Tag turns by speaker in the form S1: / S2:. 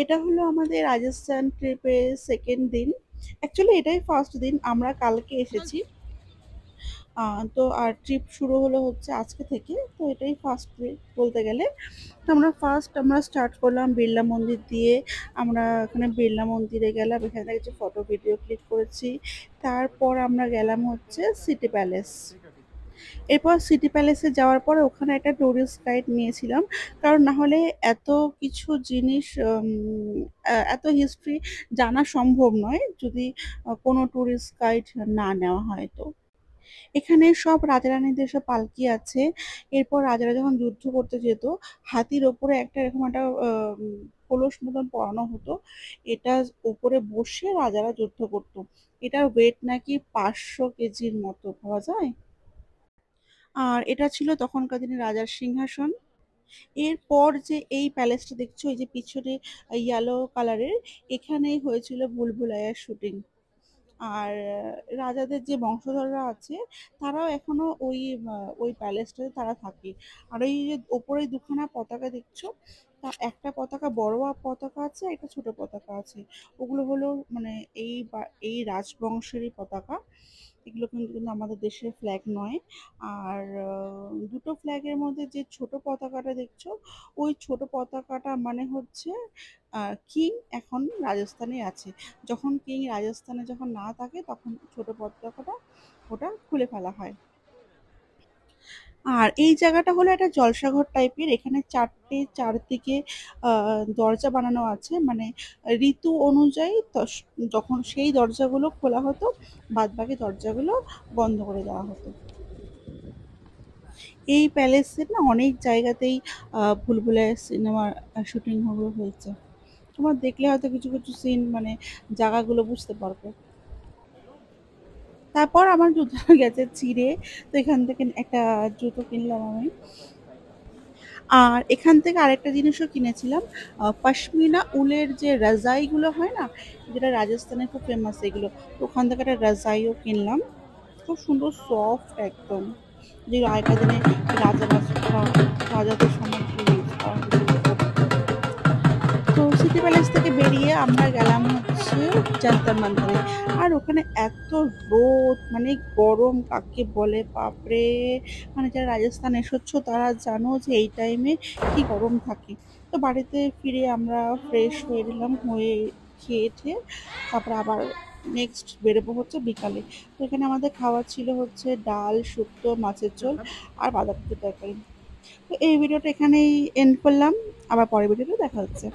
S1: এটা হলো আমাদের রাজস্থান ট্রিপের সেকেন্ড দিন। অ্যাকচুয়ালি এটাই ফার্স্ট দিন। আমরা কালকে এসেছি। তো আর ট্রিপ শুরু হলো হচ্ছে আজকে থেকে। তো এটাই ফার্স্ট ট্রিপ বলতে গেলে। তো আমরা স্টার্ট করলাম বিড়লা মন্দির দিয়ে। আমরা ওখানে বিড়লা মন্দিরে গেলাম। এখানে কিছু ফটো ভিডিও ক্লিক করেছি। তারপর আমরা গেলাম হচ্ছে সিটি প্যালেস। এরপর সিটি প্যালেসে যাওয়ার পরে ওখানে একটা টুরিস্ট গাইড নিয়েছিলাম। কারণ না হলে এত কিছু জিনিস এত হিস্ট্রি জানা সম্ভব নয় যদি কোনো টুরিস্ট গাইড না নেওয়া হয় তো। এখানে সব রাজা-রানীদের সব পালকি আছে। এরপর রাজারা যখন যুদ্ধ করতে যেত, হাতির ওপরে একটা এরকম একটা কলস মতন পরানো হতো। এটার উপরে বসে রাজারা যুদ্ধ করত। এটার ওয়েট নাকি ৫০০ কেজির মতো, ভাবা যায়? আর এটা ছিল তখনকার দিনে রাজার সিংহাসন। এরপর যে এই প্যালেসটা দেখছো, এই যে পিছনে ইয়েলো কালারের, এখানেই হয়েছিল ভুলভুলাইয়ার শুটিং। আর রাজাদের যে বংশধররা আছে তারাও এখনো ওই প্যালেসটাতে তারা থাকে। আর এই যে ওপরে দুখানা পতাকা দেখছো, তা একটা পতাকা বড় পতাকা আছে, একটা ছোট পতাকা আছে। ওগুলো হলো মানে এই রাজবংশেরই পতাকা। এগুলো কিন্তু আমাদের দেশের ফ্ল্যাগ নয়। আর দুটো ফ্ল্যাগের মধ্যে যে ছোট পতাকাটা দেখছো, ওই ছোট পতাকাটা মানে হচ্ছে কিং এখন রাজস্থানে আছে। যখন কিং রাজস্থানে যখন না থাকে তখন ছোট পতাকাটা ওটা খুলে ফেলা হয়। আর এই জায়গাটা হলো একটা জলসাঘর টাইপের। এখানে চারদিকে দরজা বানানো আছে, মানে ঋতু অনুযায়ী যখন সেই দরজাগুলো খোলা হতো, বাদ বাকি দরজাগুলো বন্ধ করে দেওয়া হতো। এই প্যালেসের না অনেক জায়গাতেই ভুলভুলাইয়া সিনেমার শুটিং হয়েছে। তোমার দেখলে হয়তো কিছু কিছু সিন মানে জায়গাগুলো বুঝতে পারবে। তারপর আমার জুতোটা গেছে ছিঁড়ে। তো এখান থেকে একটা জুতো কিনলাম আমি। আর এখান থেকে আরেকটা জিনিসও কিনেছিলাম। পশমিনা উলের যে রাজাইগুলো হয় না, যেটা রাজস্থানে খুব ফেমাস এগুলো। তো ওখান থেকে একটা রাজাইও কিনলাম। খুব সুন্দর সফট একদম। যে আগেকার দিনে রাজাদের সময় যে ইউজ করা হতো। তো সিটি প্যালেস থেকে বেরিয়ে আমরা গেলাম হচ্ছে জান্তার মান্তারে। আর ওখানে এত রোদ, মানে গরম কাকে বলে বাপরে! মানে যারা রাজস্থান এসেছো তারা জানো যে এই টাইমে কি গরম থাকে। তো বাড়িতে ফিরে আমরা ফ্রেশ হয়ে নিলাম, হয়ে খেয়ে টেয়ে তারপরে আবার নেক্সট বেরোবো হচ্ছে বিকালে। তো এখানে আমাদের খাওয়া ছিল হচ্ছে ডাল, শুক্তো, মাছের ঝোল আর বাঁধাকপির তরকারি। তো এই ভিডিওটা এখানেই এন্ড করলাম। আবার পরের ভিডিওতে দেখা হচ্ছে।